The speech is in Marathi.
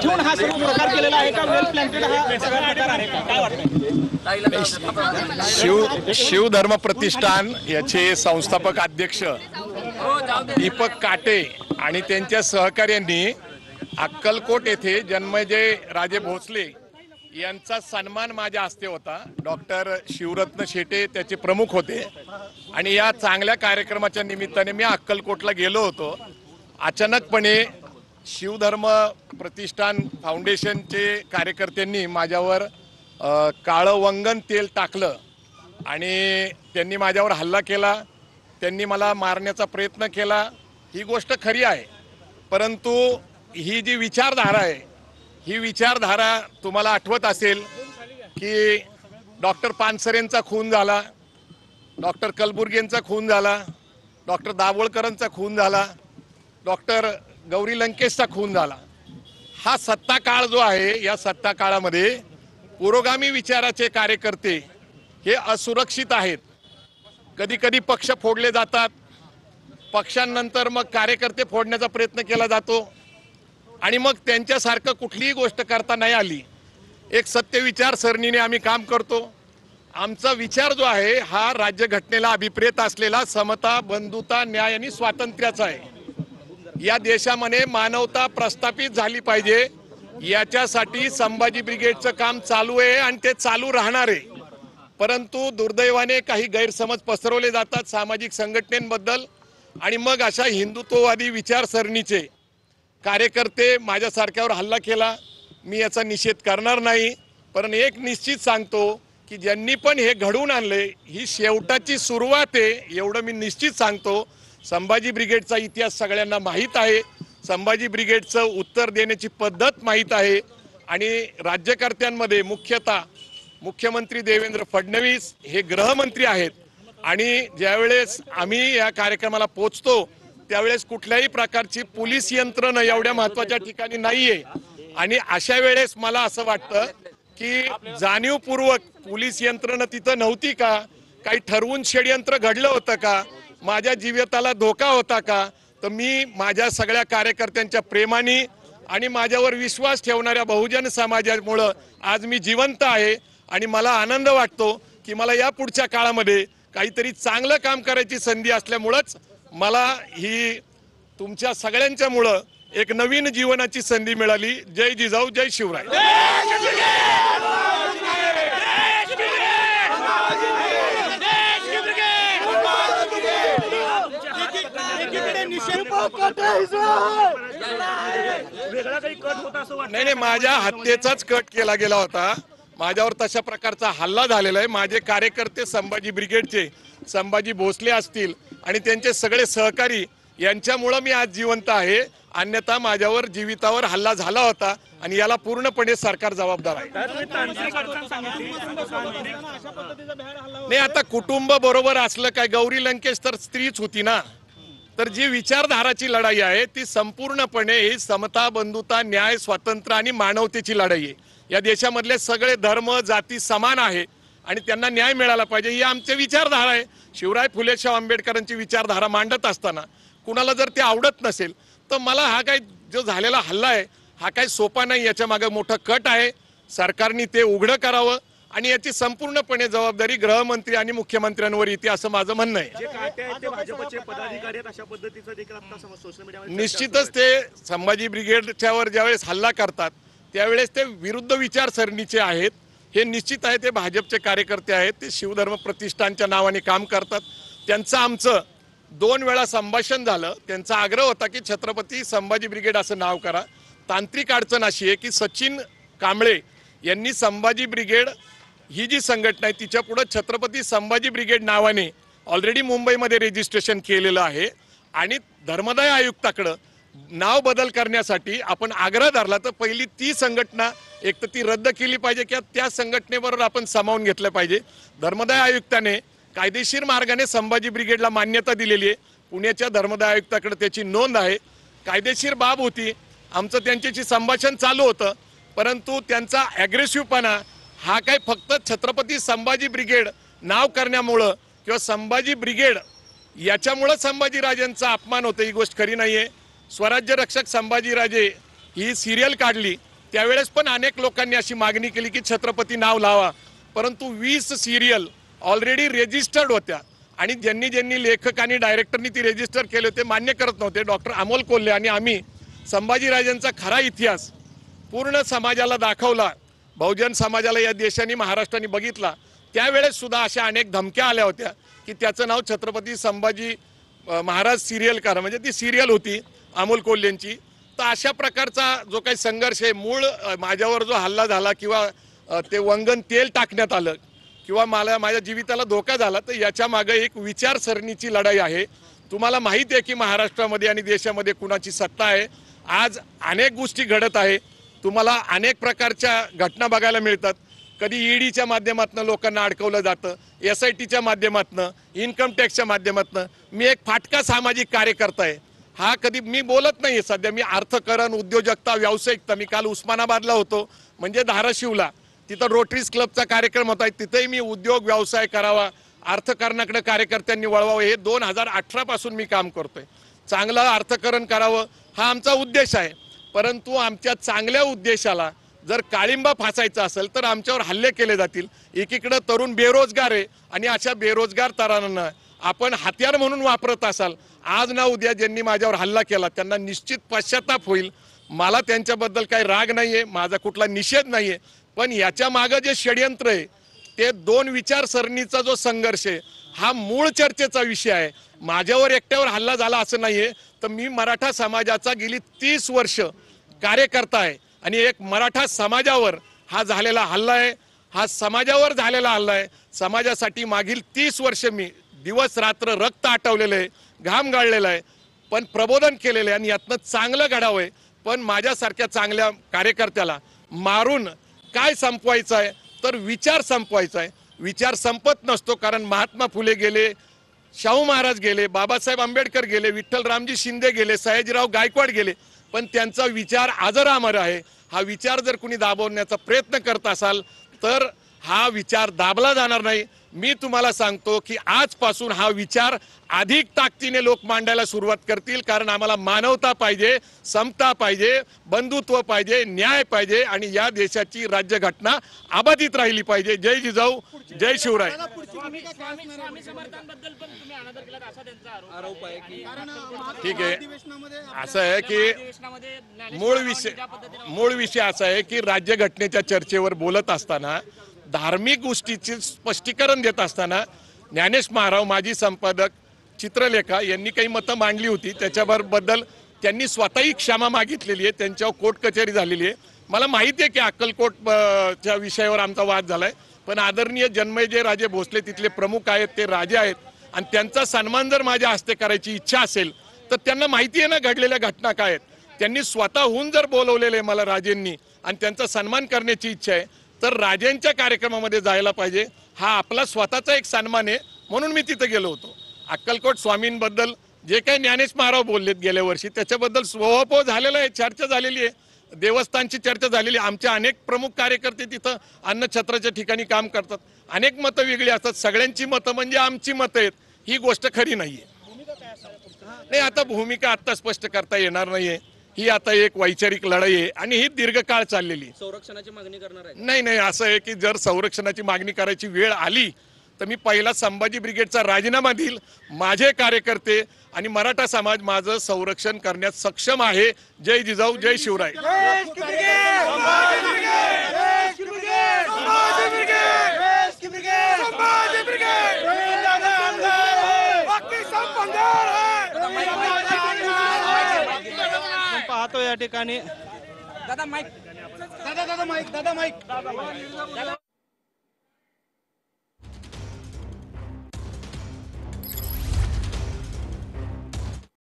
ठेवून हा सर्व प्रकार केलेला आहे का? वेल प्लॅन्टेड हा सगळा प्रकार आहे का? काय वाटतं? शिवधर्म प्रतिष्ठान याचे संस्थापक अध्यक्ष दीपक काटे आणि त्यांच्या सहकार्यांनी अक्कलकोट येथे जन्मेजय राजे भोसले यांचा सन्मान माझ्या हस्ते होता। डॉक्टर शिवरत्न शेटे त्याचे प्रमुख होते आणि या चांगल्या कार्यक्रमाच्या निमित्ताने मी अक्कलकोटला गेलो होतो। अचानकपणे शिवधर्म प्रतिष्ठान फाउंडेशनचे कार्यकर्त्यांनी माझ्यावर काळं वंगन तेल टाकलं आणि त्यांनी माझ्यावर हल्ला केला। त्यांनी मला मारण्याचा प्रयत्न केला। ही गोष्ट खरी आहे, परंतु ही जी विचारधारा आहे, ही विचारधारा तुम्हाला आठवत असेल की डॉक्टर पानसरेंचा खून झाला, डॉक्टर कलबुर्गेंचा खून झाला, डॉक्टर दाभोळकरांचा खून झाला, डॉक्टर गौरी लंकेशचा खून झाला। हा सत्ता काळ जो आहे, या सत्ता काळामध्ये पुरोगामी विचाराचे कार्यकर्ते हे असुरक्षित आहेत। कधी कधी पक्ष फोडले जातात, पक्षांनंतर मग कार्यकर्ते फोडण्याचा प्रयत्न केला जातो आणि मग त्यांच्यासारखं कुठलीही गोष्ट करता नाही आली। एक सत्य विचारसरणीने आम्ही काम करतो। आमचा विचार जो आहे हा राज्यघटनेला अभिप्रेत असलेला समता, बंधुता, न्याय आणि स्वातंत्र्याचा आहे। या देशामध्ये मानवता प्रस्थापित झाली पाहिजे, याच्यासाठी संभाजी ब्रिगेडचं काम चालू आहे आणि ते चालू राहणार आहे। परंतु दुर्दैवाने काही गैरसमज पसरवले जातात सामाजिक संघटनेबद्दल आणि मग अशा हिंदुत्ववादी विचारसरणीचे कार्यकर्ते माझ्यासारख्यावर हल्ला केला। मी याचा निषेध करणार नाही, पण एक निश्चित सांगतो की ज्यांनी पण हे घडवून आणले ही शेवटाची सुरुवात आहे, एवढं मी निश्चित सांगतो। संभाजी ब्रिगेडचा इतिहास सगळ्यांना माहीत आहे, संभाजी ब्रिगेडचं उत्तर देण्याची पद्धत माहीत आहे आणि राज्यकर्त्यांमध्ये मुख्यतः मुख्यमंत्री देवेंद्र फडणवीस हे गृहमंत्री आहेत आणि ज्यावेळेस आम्ही या कार्यक्रमाला पोहोचतो त्यावेळेस कुठल्याही प्रकारची पोलीस यंत्रणा एवढ्या महत्त्वाच्या ठिकाणी नाहीये आणि अशा वेळेस मला असं वाटतं की जाणीवपूर्वक पोलीस यंत्रणा तिथं नव्हती का? काही ठरवून षडयंत्र घडलं होतं का? माझ्या जीविताला धोका होता का? तर मी माझ्या सगळ्या कार्यकर्त्यांच्या प्रेमाने आणि माझ्यावर विश्वास ठेवणाऱ्या बहुजन समाजामुळे आज मी जिवंत आहे आणि मला आनंद वाटतो की मला या पुढच्या काळामध्ये काहीतरी चांगलं काम करायची संधी असल्यामुळेच मला ही तुमच्या सगळ्यांच्यामुळे एक नवीन जीवनाची संधी मिळाली। जय जिजाऊ, जय शिवराय। नाही, माझ्या हत्येचाच कट केला गेला होता। माझ्यावर तशा प्रकारचा हल्ला झालेला आहे। माझे कार्यकर्ते संभाजी ब्रिगेडचे संभाजी भोसले असतील आणि त्यांचे सगळे सहकारी यांच्यामुळे मी आज जिवंत आहे, अन्यथा माझ्यावर जीवितावर हल्ला झाला होता आणि याला पूर्णपणे सरकार जबाबदार आहे। नाही, आता कुटुंब बरोबर असलं काय? गौरी लंकेश तर स्त्रीच होती ना। तर जी विचारधाराची लढाई आहे ती संपूर्णपणे ही समता, बंधुता, न्याय, स्वातंत्र्य आणि मानवतेची लढाई आहे। या देशामधले सगळे धर्म जाती समान आहे आणि त्यांना न्याय मिळाला पाहिजे, ही आमची विचारधारा आहे। शिवराय फुले शाह आंबेडकरांची विचारधारा मांडत असताना कुणाला जर ते आवडत नसेल तर मला हा काय जो झालेला हल्ला आहे हा काय सोपा नाही, याच्या मागे मोठं कट आहे। सरकारने ते उघडं करावं आणि याची संपूर्णपणे जबाबदारी गृहमंत्री आणि मुख्यमंत्र्यांवर येते असं माझं म्हणणं आहे। निश्चितच ते संभाजी ब्रिगेडच्यावर ज्यावेळेस हल्ला करतात त्यावेळेस ते विरुद्ध विचारसरणीचे आहेत, हे निश्चित आहे। ते भाजपचे कार्यकर्ते आहेत, ते शिवधर्म प्रतिष्ठानच्या नावाने काम करतात। त्यांचं आमचं 2 वेळा संभाषण झालं। त्यांचा आग्रह होता की छत्रपती संभाजी ब्रिगेड असं नाव करा। तांत्रिक अडचण अशी आहे की सचिन कांबळे यांनी संभाजी ब्रिगेड ही जी संघटना आहे तिच्या पुढे छत्रपती संभाजी ब्रिगेड नावाने ऑलरेडी मुंबईमध्ये रजिस्ट्रेशन केलेलं आहे आणि धर्मदाय आयुक्ताकडे नाव बदल करण्यासाठी आपण आग्रह धरला तर पहिली ती संघटना एक तर ती रद्द केली पाहिजे किंवा त्या संघटनेबरोबर आपण सामावून घेतलं पाहिजे। धर्मदाय आयुक्ताने कायदेशीर मार्गाने संभाजी ब्रिगेडला मान्यता दिलेली आहे, पुण्याच्या धर्मदाय आयुक्ताकडे त्याची नोंद आहे। कायदेशीर बाब होती, आमचं त्यांच्याशी संभाषण चालू होतं, परंतु त्यांचा ॲग्रेसिव्हपणा हा काय फक्त छत्रपती संभाजी ब्रिगेड नाव करण्यामुळं किंवा संभाजी ब्रिगेड याच्यामुळं संभाजीराजांचा अपमान होतो ही गोष्ट खरी नाहीये। स्वराज्य रक्षक संभाजीराजे ही सिरियल काढली त्यावेळेस पण अनेक लोकांनी अशी मागणी केली की छत्रपती नाव लावा, परंतु 20 सिरियल ऑलरेडी रेजिस्टर्ड होत्या आणि ज्यांनी ज्यांनी लेखक आणि डायरेक्टरनी ती रेजिस्टर केले होते मान्य करत नव्हते. डॉक्टर अमोल कोल्हे आणि आम्ही संभाजीराजांचा खरा इतिहास पूर्ण समाजाला दाखवला, बहुजन समाजाला या देशाने महाराष्ट्राने बघितला. त्यावेळेस सुद्धा अशा अनेक धमक्या आल्या होत्या की त्याचं नाव छत्रपती संभाजी महाराज सिरियल करा, म्हणजे ती सिरियल होती अमोल कोल्हेंची. तर अशा प्रकारचा जो काही संघर्ष आहे, मूळ माझ्यावर जो हल्ला झाला किंवा ते वंगण तेल टाकण्यात आलं किंवा माझ्या जीविताला धोका झाला, तर याच्या मागे एक विचारसरणीची लढाई आहे. तुम्हाला माहिती आहे की महाराष्ट्रामध्ये आणि देशामध्ये कुणाची सत्ता आहे. आज अनेक गोष्टी घडत आहे, तुम्हाला अनेक प्रकारच्या घटना बघायला मिळतात. कधी ईडीच्या माध्यमातून लोकांना अडकवलं जातं, SITच्या माध्यमातून, इन्कम टॅक्सच्या माध्यमातून. मी एक फाटका सामाजिक कार्यकर्ता आहे. हा कधी मी बोलत नाही सध्या. मी अर्थकारण, उद्योजकता, व्यावसायिकता. मी काल उस्मानाबादला होतो, म्हणजे धाराशिवला, तिथं रोटरीज क्लबचा कार्यक्रम होता. तिथेही मी उद्योग व्यवसाय करावा, अर्थकारणाकडे कार्यकर्त्यांनी वळवावं, हे 2018 पासून मी काम करतोय. चांगलं अर्थकारण करावं हा आमचा उद्देश आहे. परंतु आमच्या चांगल्या उद्देशाला जर काळिंबा फासायचा असेल तर आमच्यावर हल्ले केले जातील. एकीकडे तरुण बेरोजगार आहे आणि अशा बेरोजगार तरुणांना आपण हत्यार म्हणून वापरत असाल, आज ना उद्या ज्यांनी माझ्यावर हल्ला केला त्यांना निश्चित पश्चाताप होईल. मला त्यांच्याबद्दल काही राग नाहीये, माझा कुठला निषेध नाहीये, पण याच्या मागे जे षडयंत्र आहे ते 2 विचारसरणीचा जो संघर्ष आहे हा मूळ चर्चेचा विषय आहे. माझ्यावर एकट्यावर हल्ला झाला असं नाहीये. तर मी मराठा समाजाचा गेली 30 वर्ष कार्यकर्ता आहे आणि एक मराठा समाजावर हा झालेला हल्ला आहे, हा समाजावर झालेला हल्ला आहे. समाजासाठी मागील 30 वर्ष मी दिवस रात्र रक्त आटवलेलं आहे, घाम गाळलेला आहे, पण प्रबोधन केलेलं आहे आणि यातनं चांगलं घडावं आहे. पण माझ्यासारख्या चांगल्या कार्यकर्त्याला मारून काय संपवायचं आहे, तर विचार संपवायचा आहे. विचार संपत नसतो, कारण महात्मा फुले गेले, शाहू महाराज गेले, बाबासाहेब आंबेडकर गेले, विठ्ठल रामजी शिंदे गेले, सयाजीराव गायकवाड गेले, पण त्यांचा विचार अजरामर आहे. हा विचार जर कुणी दाबवण्याचा प्रयत्न करत असाल तर हा विचार दाबला जाणार नाही. मी तुम्हाला सांगतो की आजपासून हा विचार अधिक ताकदीने लोक मांडायला सुरुवात करतील, कारण आम्हाला मानवता पाहिजे, समता पाहिजे, बंधुत्व पाहिजे, न्याय पाहिजे आणि या देशाची राज्यघटना अबाधित राहिली पाहिजे. जय जिजाऊ, जय शिवराय. ठीक आहे, असं आहे की मूळ विषय असा आहे की राज्यघटनेच्या चर्चेवर बोलत असताना, धार्मिक गोष्टीचे स्पष्टीकरण देत असताना ज्ञानेश महाराव, माजी संपादक, चित्रलेखा यांनी काही मतं मांडली होती. त्याच्याबद्दल त्यांनी स्वतःही क्षमा मागितलेली आहे, त्यांच्यावर कोर्ट कचेरी झालेली आहे. मला माहिती आहे की अक्कलकोटच्या विषयावर आमचा वाद झालाय, पण आदरणीय जन्मेजय राजे भोसले तिथले प्रमुख आहेत, ते राजे आहेत आणि त्यांचा सन्मान जर माझ्या हस्ते करायची इच्छा असेल तर त्यांना माहिती आहे ना घडलेल्या घटना काय आहेत. त्यांनी स्वतःहून जर बोलवलेले मला राजेंनी आणि त्यांचा सन्मान करण्याची इच्छा आहे तर राजेंच्या कार्यक्रमामध्ये जायला पाहिजे. हा आपला स्वतःचा एक सन्मान आहे, म्हणून मी तिथे गेलो होतो. अक्कलकोट स्वामींबद्दल जे काही ज्ञानेश महाराव बोललेत गेल्या वर्षी त्याच्याबद्दल स्वभाव झालेला आहे, चर्चा झालेली आहे, देवस्थानची चर्चा झालेली आहे. आमचे अनेक प्रमुख कार्यकर्ते तिथं अन्नछत्राच्या ठिकाणी काम करतात. अनेक मतं वेगळी असतात, सगळ्यांची मतं म्हणजे आमची मतं आहेत, ही गोष्ट खरी नाहीये. नाही, आता भूमिका आता स्पष्ट करता येणार नाहीये. ही आता एक वैचारिक लढाई आहे आणि ही दीर्घकाळ चाललेली. संरक्षणाची मागणी करणार आहे? नाही, असं आहे की जर संरक्षणाची मागणी करायची वेळ आली तर मी पहिला संभाजी ब्रिगेडचा राजीनामा देईल. माझे कार्यकर्ते आणि मराठा समाज माझं संरक्षण करण्यास सक्षम आहे. जय जिजाऊ, जय शिवराय. पाहतो या ठिकाणी दादा माईक